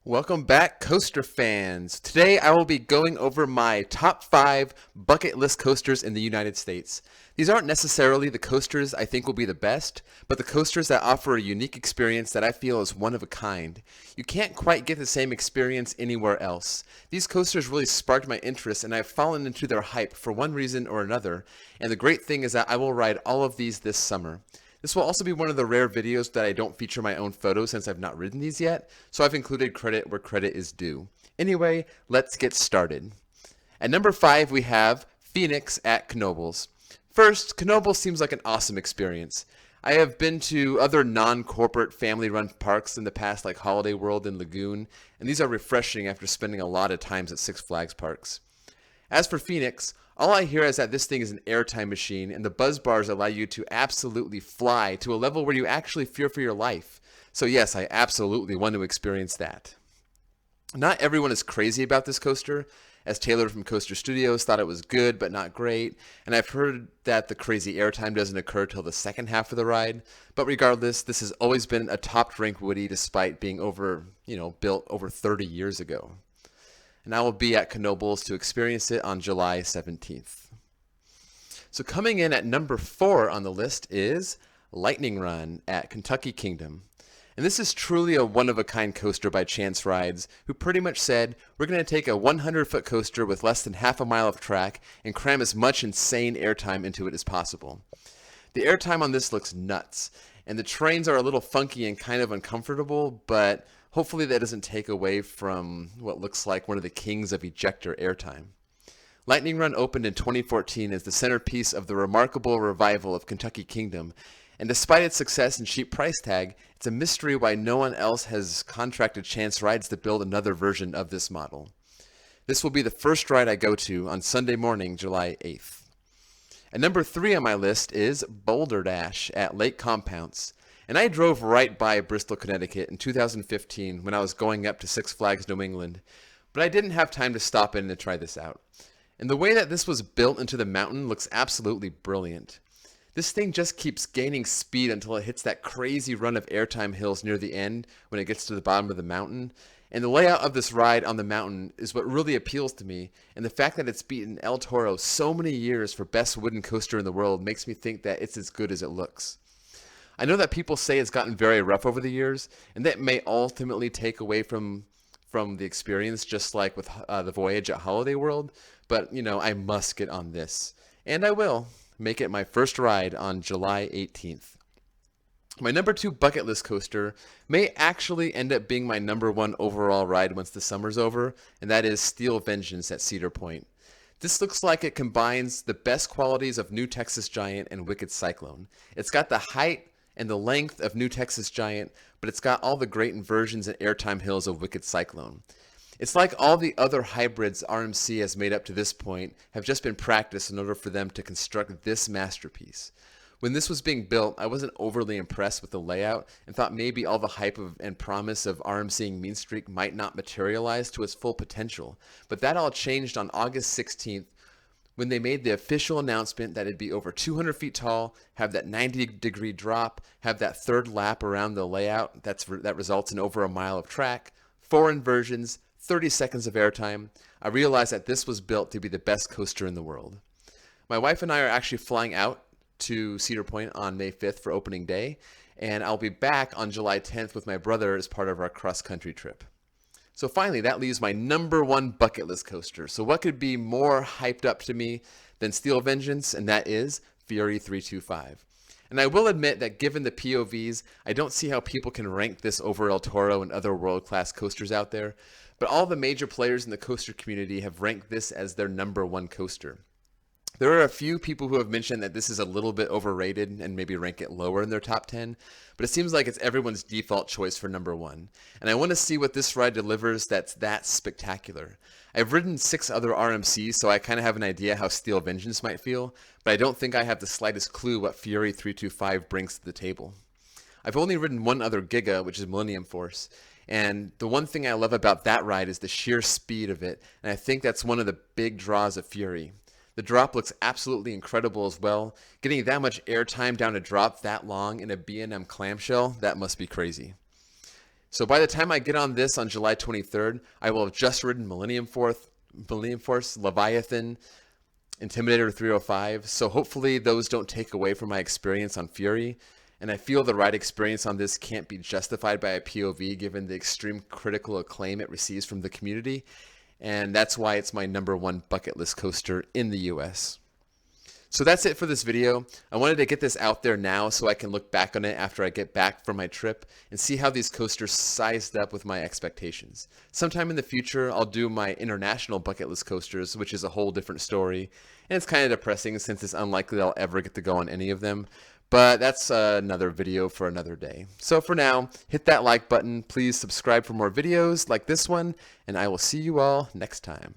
Welcome back, coaster fans. Today I will be going over my top 5 bucket list coasters in the United States. These aren't necessarily the coasters I think will be the best, but the coasters that offer a unique experience that I feel is one of a kind. You can't quite get the same experience anywhere else. These coasters really sparked my interest and I've fallen into their hype for one reason or another, and the great thing is that I will ride all of these this summer. This will also be one of the rare videos that I don't feature my own photos since I've not ridden these yet, so I've included credit where credit is due. Anyway, let's get started. At number 5 we have Phoenix at Knoebels. First, Knoebels seems like an awesome experience. I have been to other non-corporate family-run parks in the past like Holiday World and Lagoon, and these are refreshing after spending a lot of times at Six Flags parks. As for Phoenix, all I hear is that this thing is an airtime machine and the buzz bars allow you to absolutely fly to a level where you actually fear for your life. So yes, I absolutely want to experience that. Not everyone is crazy about this coaster, as Taylor from Coaster Studios thought it was good but not great, and I've heard that the crazy airtime doesn't occur till the second half of the ride. But regardless, this has always been a top-ranked Woody despite being built over 30 years ago. And I will be at Knoebels to experience it on July 17th. So coming in at number 4 on the list is Lightning Run at Kentucky Kingdom. And this is truly a one-of-a-kind coaster by Chance Rides, who pretty much said, we're going to take a 100-foot coaster with less than half a mile of track and cram as much insane airtime into it as possible. The airtime on this looks nuts, and the trains are a little funky and kind of uncomfortable, but hopefully that doesn't take away from what looks like one of the kings of ejector airtime. Lightning Run opened in 2014 as the centerpiece of the remarkable revival of Kentucky Kingdom, and despite its success and cheap price tag, it's a mystery why no one else has contracted Chance Rides to build another version of this model. This will be the first ride I go to on Sunday morning, July 8th. At number 3 on my list is Balderdash at Lake Compounce. And I drove right by Bristol, Connecticut in 2015 when I was going up to Six Flags New England, but I didn't have time to stop in to try this out. And the way that this was built into the mountain looks absolutely brilliant. This thing just keeps gaining speed until it hits that crazy run of airtime hills near the end when it gets to the bottom of the mountain. And the layout of this ride on the mountain is what really appeals to me, and the fact that it's beaten El Toro so many years for best wooden coaster in the world makes me think that it's as good as it looks. I know that people say it's gotten very rough over the years, and that may ultimately take away from the experience, just like with the Voyage at Holiday World, but I must get on this. And I will make it my first ride on July 18th. My number 2 bucket list coaster may actually end up being my number 1 overall ride once the summer's over, and that is Steel Vengeance at Cedar Point. This looks like it combines the best qualities of New Texas Giant and Wicked Cyclone. It's got the height and the length of New Texas Giant, but it's got all the great inversions and airtime hills of Wicked Cyclone. It's like all the other hybrids RMC has made up to this point have just been practiced in order for them to construct this masterpiece. When this was being built, I wasn't overly impressed with the layout and thought maybe all the hype and promise of RMCing Mean Streak might not materialize to its full potential, but that all changed on August 16th when they made the official announcement that it'd be over 200 feet tall, have that 90-degree drop, have that third lap around the layout that results in over a mile of track, 4 inversions, 30 seconds of airtime. I realized that this was built to be the best coaster in the world. My wife and I are actually flying out to Cedar Point on May 5th for opening day, and I'll be back on July 10th with my brother as part of our cross-country trip. So finally, that leaves my number 1 bucket list coaster. So what could be more hyped up to me than Steel Vengeance, and that is Fury 325. And I will admit that given the POVs, I don't see how people can rank this over El Toro and other world-class coasters out there, but all the major players in the coaster community have ranked this as their number 1 coaster. There are a few people who have mentioned that this is a little bit overrated and maybe rank it lower in their top 10, but it seems like it's everyone's default choice for number 1. And I want to see what this ride delivers that's that spectacular. I've ridden 6 other RMCs, so I kind of have an idea how Steel Vengeance might feel, but I don't think I have the slightest clue what Fury 325 brings to the table. I've only ridden one other Giga, which is Millennium Force, and the one thing I love about that ride is the sheer speed of it, and I think that's one of the big draws of Fury. The drop looks absolutely incredible as well. Getting that much airtime down a drop that long in a B&M clamshell, that must be crazy. So by the time I get on this on July 23rd, I will have just ridden Millennium Force, Leviathan, Intimidator 305. So hopefully those don't take away from my experience on Fury. And I feel the ride experience on this can't be justified by a POV given the extreme critical acclaim it receives from the community. And that's why it's my #1 bucket list coaster in the US. So that's it for this video. I wanted to get this out there now so I can look back on it after I get back from my trip and see how these coasters sized up with my expectations. Sometime in the future, I'll do my international bucket list coasters, which is a whole different story. And it's kind of depressing since it's unlikely I'll ever get to go on any of them. But that's another video for another day. So for now, hit that like button. Please subscribe for more videos like this one, and I will see you all next time.